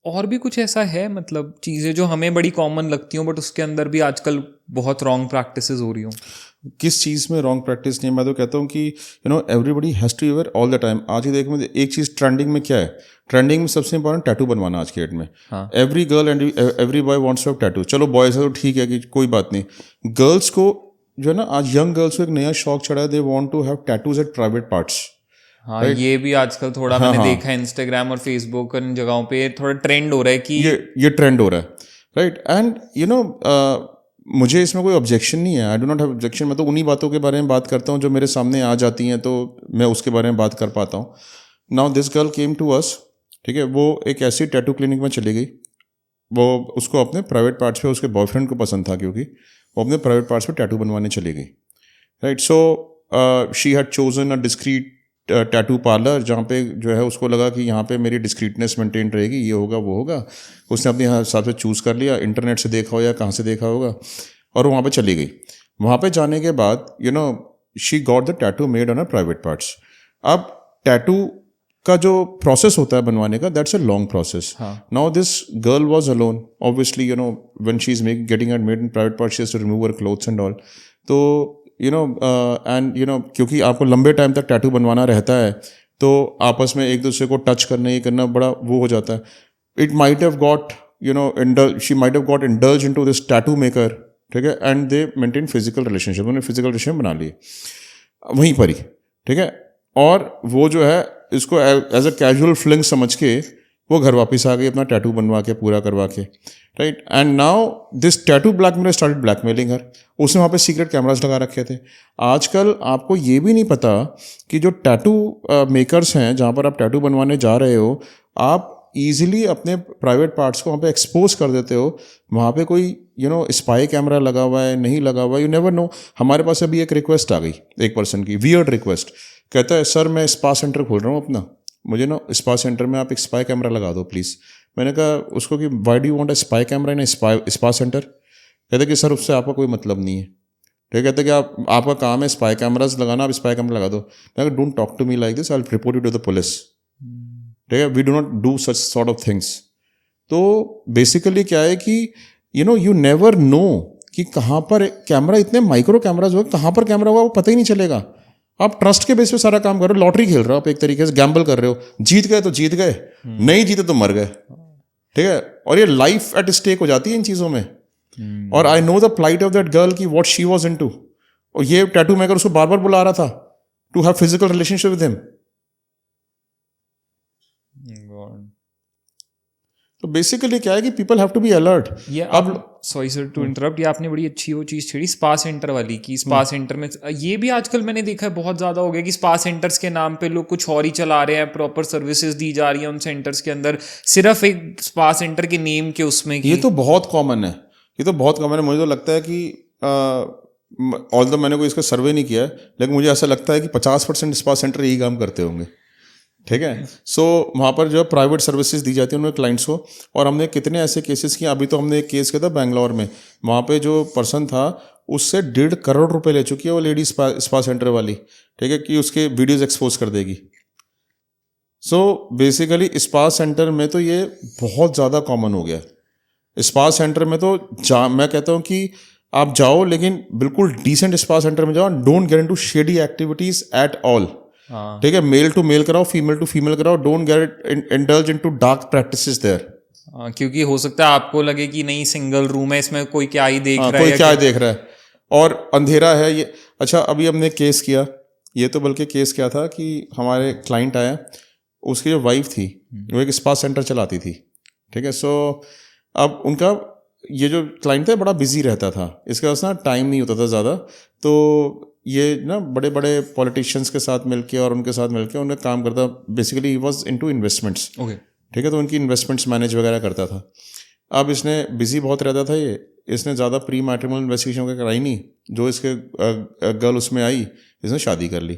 और भी कुछ ऐसा है मतलब चीज़ें जो हमें बड़ी कॉमन लगती हों बट उसके अंदर भी आजकल बहुत रॉन्ग प्रैक्टिसेस हो रही हों? किस चीज़ में रॉन्ग प्रैक्टिस नहीं है? मैं तो कहता हूँ कि everybody has to wear all the time. आज की डेट में एक चीज़ ट्रेंडिंग में क्या है? ट्रेंडिंग में सबसे इंपॉर्टेंट टैटू बनवाना आज की डेट में। हाँ। Every girl and every boy wants to have tattoo. चलो बॉयज़ है तो ठीक है कि कोई बात नहीं। गर्ल्स को जो है ना, आज यंग गर्ल्स को एक नया शौक चढ़ा है, they want to have tattoos at private parts. हाँ राइट। ये भी आजकल थोड़ा हाँ मैंने हाँ, देखा है इंस्टाग्राम और फेसबुक और इन जगहों पे थोड़ा ट्रेंड हो रहा है कि ये ट्रेंड हो रहा है। राइट। एंड मुझे इसमें कोई ऑब्जेक्शन नहीं है। I do not have objection. मैं तो उन्हीं बातों के बारे में बात करता हूँ जो मेरे सामने आ जाती हैं, तो मैं उसके बारे में बात कर पाता हूँ। Now this girl came to us, ठीक है। वो एक ऐसी टैटू क्लिनिक में चली गई। वो उसको अपने प्राइवेट पार्ट्स पे, उसके बॉयफ्रेंड को पसंद था क्योंकि वो अपने प्राइवेट पार्ट्स पे टैटू बनवाने चली गई। Right. So she had chosen a discrete tattoo parlour, जहाँ पे जो है उसको लगा कि यहाँ पे मेरी डिस्क्रीटनेस मेंटेन रहेगी, ये होगा वो होगा। उसने अपने हिसाब से चूज़ कर लिया, इंटरनेट से देखा हो या कहाँ से देखा होगा, और वहाँ पे चली गई। वहाँ पे जाने के बाद she got the tattoo made on a private parts. अब टैटू का जो प्रोसेस होता है बनवाने का, that's a long process. Now this girl was alone obviously, when she is getting it made in private parts, she has to remove her clothes and all. तो क्योंकि आपको लंबे टाइम तक टैटू बनवाना रहता है, तो आपस में एक दूसरे को टच करना, ये करना बड़ा वो हो जाता है। It might have got she might have got indulge into this tattoo maker, ठीक है, and they maintain physical relationship. उन्होंने फिजिकल रिलेशन बना लिए वहीं पर ही, ठीक है। और वो जो है इसको एज अ कैजुअल फ्लिंग समझ के वो घर वापस आ गई अपना टैटू बनवा के, पूरा करवा के। Right. And now this tattoo blackmailer started blackmailing her. उसने वहाँ पे सीक्रेट कैमरास लगा रखे थे। आजकल आपको ये भी नहीं पता कि जो टैटू मेकर्स हैं, जहाँ पर आप टैटू बनवाने जा रहे हो, आप ईजिली अपने प्राइवेट पार्ट्स को वहाँ पे एक्सपोज कर देते हो। वहाँ पे कोई स्पाई कैमरा लगा हुआ है, नहीं लगा हुआ है, यू नेवर नो। हमारे पास अभी एक रिक्वेस्ट आ गई एक पर्सन की, वियर्ड रिक्वेस्ट। कहता है सर मैं स्पा सेंटर खोल रहा हूँ अपना, मुझे ना स्पा सेंटर में आप एक स्पाई कैमरा लगा दो प्लीज़। मैंने कहा उसको कि why do you want a spy camera in spa centre? कहते कि सर उससे आपका कोई मतलब नहीं है। ठीक है, कहते कि आपका काम है स्पाई कैमराज लगाना, आप स्पाई कैमरा लगा दो। मैं कहा don't talk to me like this, I will report you to the police. ठीक है, we do not do such sort of things. तो बेसिकली क्या है कि यू नेवर नो कि कहाँ पर कैमरा, इतने माइक्रो कैमराज हो, कहाँ पर कैमरा होगा वो पता ही नहीं चलेगा। आप ट्रस्ट के बेस पे सारा काम कर रहे हो, लॉटरी खेल रहे हो आप, एक तरीके से गैम्बल कर रहे हो। जीत गए तो जीत गए, नहीं जीते तो मर गए। ठीक है, और ये लाइफ एट स्टेक हो जाती है इन चीज़ों में। और I know the plight of that girl की व्हाट शी वाज इनटू। और ये टैटू मेकर उसको बार बार बुला रहा था to have physical relationship with him. तो बेसिकली क्या है कि people have to be alert. ये अब सॉरी सर टू इंटरप्ट, ये आपने बड़ी अच्छी वो चीज़ छेड़ी स्पा सेंटर वाली की। स्पा सेंटर में ये भी आजकल मैंने देखा है बहुत ज़्यादा हो गया कि स्पा सेंटर्स के नाम पे लोग कुछ और ही चला रहे हैं, प्रॉपर सर्विसेज दी जा रही है उन सेंटर्स के अंदर, सिर्फ एक स्पा सेंटर के नेम के उसमें की। ये तो बहुत कॉमन है, ये तो बहुत कॉमन है। मुझे तो लगता है कि ऑल्दो मैंने कोई इसका सर्वे नहीं किया है, लेकिन मुझे ऐसा लगता है कि 50% स्पा सेंटर यही काम करते होंगे। ठीक है, सो वहाँ पर जो प्राइवेट सर्विसेज दी जाती है उनके क्लाइंट्स को। और हमने कितने ऐसे केसेस किए, अभी तो हमने एक केस किया था बेंगलोर में। वहाँ पे जो पर्सन था उससे 1.5 करोड़ रुपए ले चुकी है वो लेडी स्पा सेंटर वाली। ठीक है, कि उसके वीडियोज एक्सपोज कर देगी। सो बेसिकली स्पा सेंटर में तो ये बहुत ज़्यादा कॉमन हो गया। स्पा सेंटर में तो मैं कहता हूँ कि आप जाओ, लेकिन बिल्कुल डिसेंट स्पा सेंटर में जाओ। Don't get into shady activities at all. ठीक है, मेल टू मेल कराओ, फीमेल टू फीमेल कराओ। Don't get indulge into dark practices there. क्योंकि हो सकता है आपको लगे कि नहीं सिंगल रूम है, इसमें कोई क्या ही देख रहा है, कोई क्या देख रहा है और अंधेरा है ये। अच्छा, अभी हमने केस किया, ये तो बल्कि केस क्या था कि हमारे क्लाइंट आया, उसकी जो वाइफ थी वो एक स्पा सेंटर चलाती थी। ठीक है, सो अब उनका ये जो क्लाइंट था बड़ा बिजी रहता था, इसके पास ना टाइम नहीं होता था ज़्यादा। तो ये ना बड़े बड़े पॉलिटिशियंस के साथ मिलके और उनके साथ मिलके उन्हें काम करता। Basically he was into investments. Okay, ठीक है, तो उनकी इन्वेस्टमेंट्स मैनेज वगैरह करता था। अब इसने बिजी बहुत रहता था इसने ज़्यादा प्री मैट्रिमोनियल इन्वेस्टिगेशन वगैरह कराई नहीं। जो इसके गर्ल उसमें आई, इसने शादी कर ली।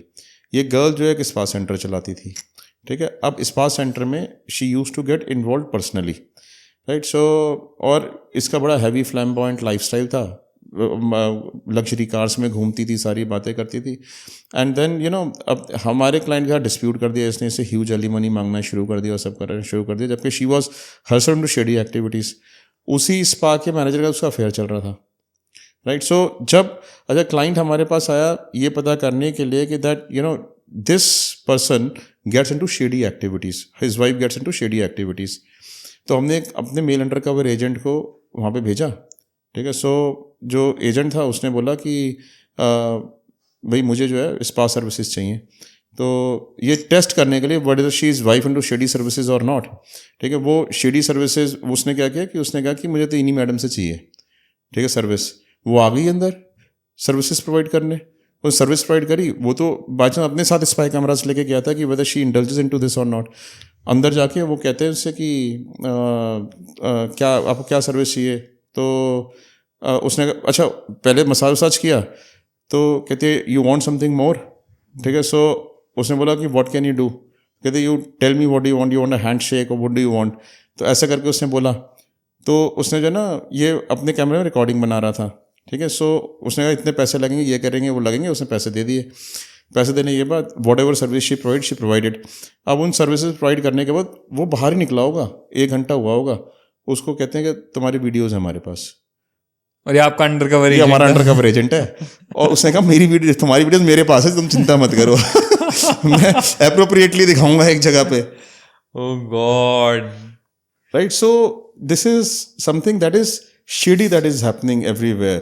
ये गर्ल जो है एक स्पा सेंटर चलाती थी। ठीक है, अब स्पा सेंटर में she use to get involve personally. Right, so और इसका बड़ा हैवी फ्लैम्बॉयंट लाइफस्टाइल था। लग्जरी कार्स में घूमती थी, सारी बातें करती थी. एंड देन अब हमारे क्लाइंट का डिस्प्यूट कर दिया इसने, इससे ह्यूज एलिमनी मांगना शुरू कर दिया और सब करना शुरू कर दिया, जबकि शी वॉज हर्सल इनटू शेडी एक्टिविटीज़. उसी स्पा के मैनेजर का उसका अफेयर चल रहा था, राइट. सो जब अगर क्लाइंट हमारे पास आया ये पता करने के लिए कि that this person gets into shady activities, his wife gets into shady activities, तो हमने अपने मेल अंडर कवर एजेंट को वहाँ पे भेजा, ठीक है. सो जो एजेंट था उसने बोला कि भाई मुझे जो है स्पा सर्विसेज चाहिए, तो ये टेस्ट करने के लिए what is she is wife into shady services और नॉट, ठीक है. वो शेडी सर्विसेज उसने क्या किया कि उसने कहा कि मुझे तो इन्हीं मैडम से चाहिए, ठीक है, सर्विस. वो आ गई अंदर सर्विसेज प्रोवाइड करने, वो सर्विस प्रोवाइड करी. वो तो बाई चांस अपने साथ स्पाई कैमरास लेके गया था कि whether she indulges into this और नॉट. अंदर जाके वो कहते हैं उससे कि क्या आपको क्या सर्विस चाहिए, तो उसने कहा अच्छा पहले मसाज वसाज किया, तो कहते यू वांट समथिंग मोर, ठीक है. सो उसने बोला कि व्हाट कैन यू डू, कहते you tell me what you want a hand shake और व्हाट डू यू वांट. तो ऐसा करके उसने बोला, तो उसने जो है ना ये अपने कैमरे में रिकॉर्डिंग बना रहा था, ठीक है. सो उसने कहा इतने पैसे लगेंगे, ये करेंगे, वो लगेंगे. उसने पैसे दे दिए. पैसे देने के बाद what ever service she provided. अब उन सर्विसेज प्रोवाइड करने के बाद वो बाहर ही निकला होगा, 1 घंटा हुआ होगा, उसको कहते हैं कि तुम्हारी वीडियोज़ है हमारे पास, और ये आपका अंडर कवर ये हमारा अंडर कवर एजेंट है. और उसने कहा मेरी वीडियो, तुम्हारी वीडियोज़ मेरे पास है, तुम चिंता मत करो. मैं अप्रोप्रिएटली दिखाऊंगा एक जगह पे. Oh God, right. So this is something that is shady that is happening everywhere.